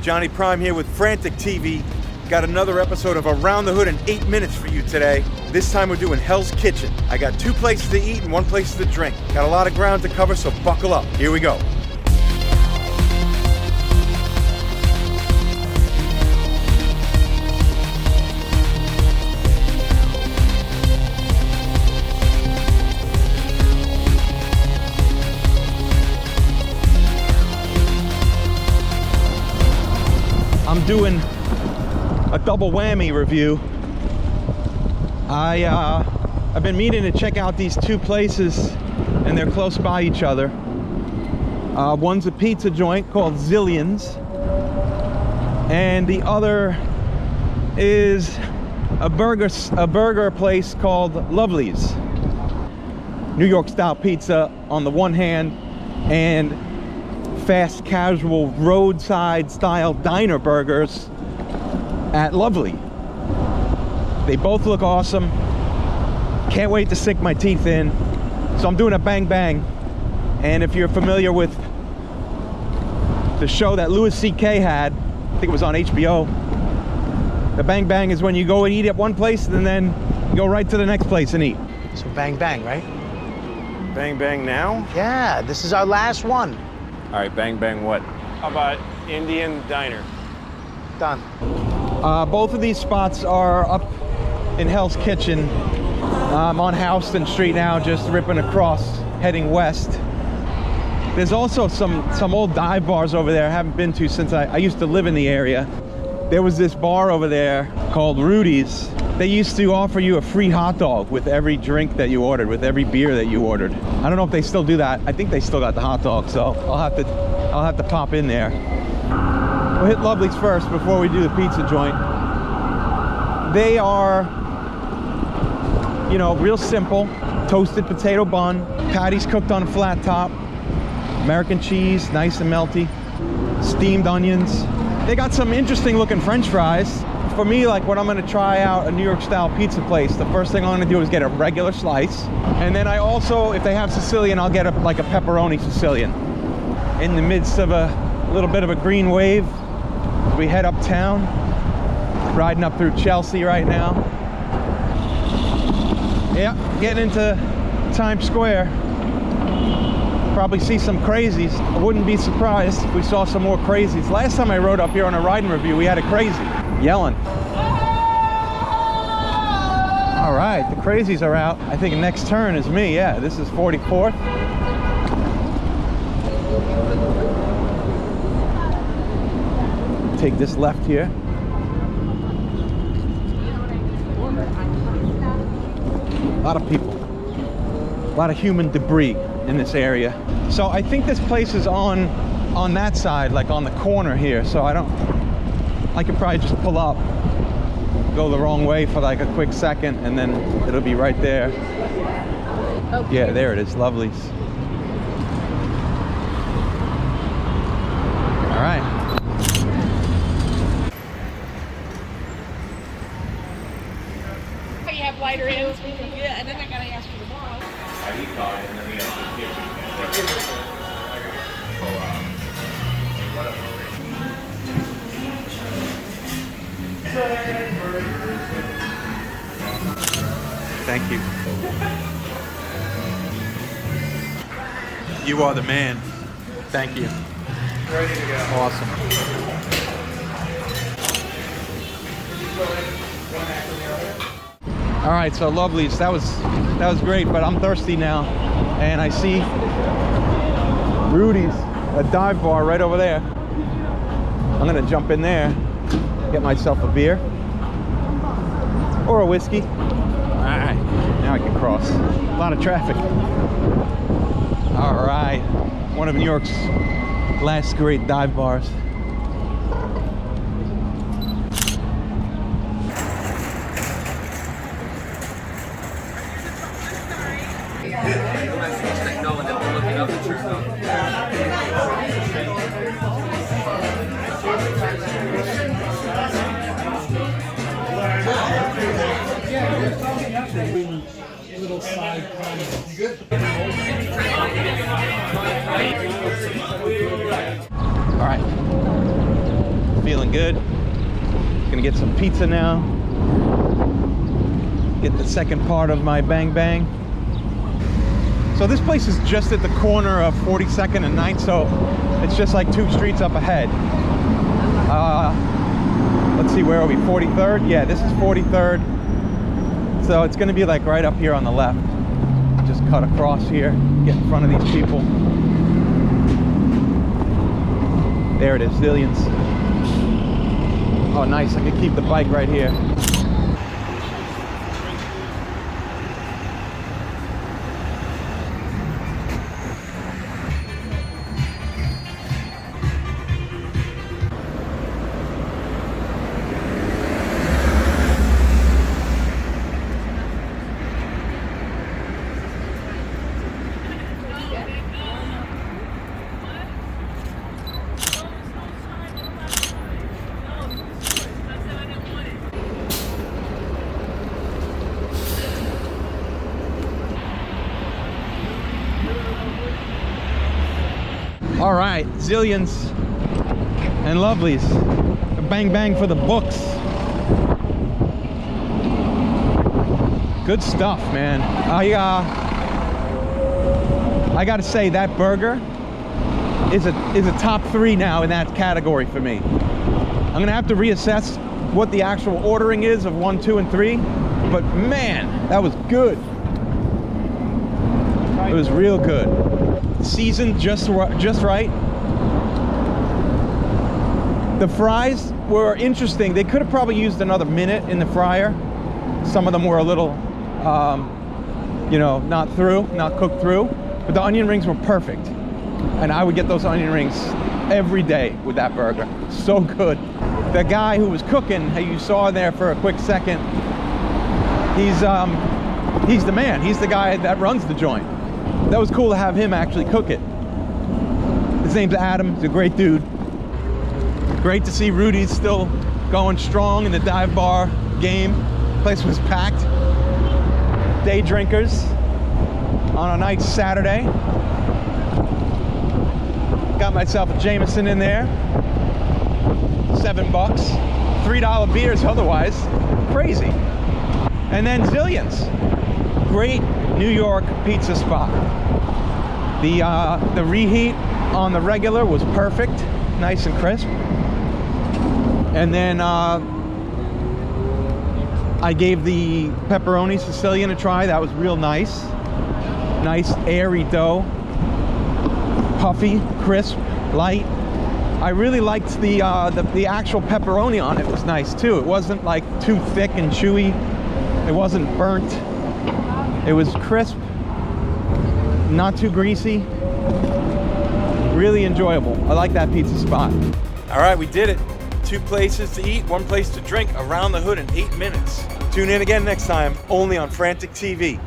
Johnny Prime here with Frantic TV. Got another episode of Around the Hood in 8 minutes for you today. This time we're doing Hell's Kitchen. I got 2 places to eat and 1 place to drink. Got a lot of ground to cover, so buckle up. Here we go. I'm doing a double whammy review. I've been meaning to check out these 2 places, and they're close by each other. One's a pizza joint called Zillions, and the other is a burger place called Lovely's. New York style pizza on the one hand, and fast casual roadside style diner burgers at Lovely. They both look awesome. Can't wait to sink my teeth in. So I'm doing a bang bang. And if you're familiar with the show that Louis C.K. had, I think it was on HBO, the bang bang is when you go and eat at one place and then you go right to the next place and eat. So bang bang, right? Bang bang now? Yeah, this is our last one. All right, bang bang what? How about Indian Diner? Done. Both of these spots are up in Hell's Kitchen. I'm on Houston Street now, just ripping across, heading west. There's also some old dive bars over there I haven't been to since I used to live in the area. There was this bar over there called Rudy's. They used to offer you a free hot dog with every drink that you ordered, with every beer that you ordered. I don't know if they still do that. I think they still got the hot dog, so I'll have to pop in there. We'll hit Lovely's first before we do the pizza joint. They are, you know, real simple. Toasted potato bun, patties cooked on a flat top, American cheese, nice and melty, steamed onions. They got some interesting looking French fries. For me, like when I'm gonna try out a New York style pizza place, the first thing I'm gonna do is get a regular slice. And then I also, if they have Sicilian, I'll get like a pepperoni Sicilian. In the midst of a little bit of a green wave, we head uptown, riding up through Chelsea right now. Yeah, getting into Times Square. Probably see some crazies. I wouldn't be surprised if we saw some more crazies. Last time I rode up here on a riding review, we had a crazy yelling. All right, the crazies are out. I think the next turn is me. Yeah, this is 44th. Take this left here. A lot of people, a lot of human debris in this area. So I think this place is on that side, like on the corner here. So I could probably just pull up, go the wrong way for like a quick second, and then it'll be right there. Okay. Yeah, there it is, Lovely's. All right. You have lighter ends. Yeah, and then I gotta ask for tomorrow. Thank you. You are the man. Thank you. Ready to go. Awesome. All right, so Lovely's, that was great, but I'm thirsty now, and I see Rudy's, a dive bar right over there. I'm gonna jump in there, get myself a beer or a whiskey. All right, now I can cross. A lot of traffic. All right, one of New York's last great dive bars. Little side comments. You good? All right. feeling good. Gonna get some pizza now. Get the second part of my Bang Bang. So this place is just at the corner of 42nd and 9th, so it's just like 2 streets up ahead. Let's see, where are we? 43rd? Yeah, this is 43rd. So it's gonna be like right up here on the left. Just cut across here, get in front of these people. There it is, Zillions. Oh, nice, I can keep the bike right here. All right, Zillions and Lovelies. A Bang Bang for the books. Good stuff, man. I gotta say that burger is a top 3 now in that category for me. I'm gonna have to reassess what the actual ordering is of 1, 2, and 3, but man, that was good. It was real good. Seasoned just right. The fries were interesting. They could have probably used another minute in the fryer. Some of them were a little, you know, not cooked through. But the onion rings were perfect. And I would get those onion rings every day with that burger. So good. The guy who was cooking, who you saw there for a quick second, he's the man. He's the guy that runs the joint. That was cool to have him actually cook it. His name's Adam. He's a great dude. Great to see Rudy's still going strong in the dive bar game. Place was packed. Day drinkers on a nice Saturday. Got myself a Jameson in there. $7. $3 beers otherwise. Crazy. And then Zillions. Great New York pizza spot. The reheat on the regular was perfect, nice and crisp. And then I gave the pepperoni Sicilian a try. That was real nice. Nice airy dough, puffy, crisp, light. I really liked the actual pepperoni on it. Was nice too. It wasn't like too thick and chewy. It wasn't burnt. It was crisp, not too greasy. Really enjoyable. I like that pizza spot. All right, we did it. 2 places to eat, 1 place to drink, around the hood in 8 minutes. Tune in again next time, only on Frantic TV.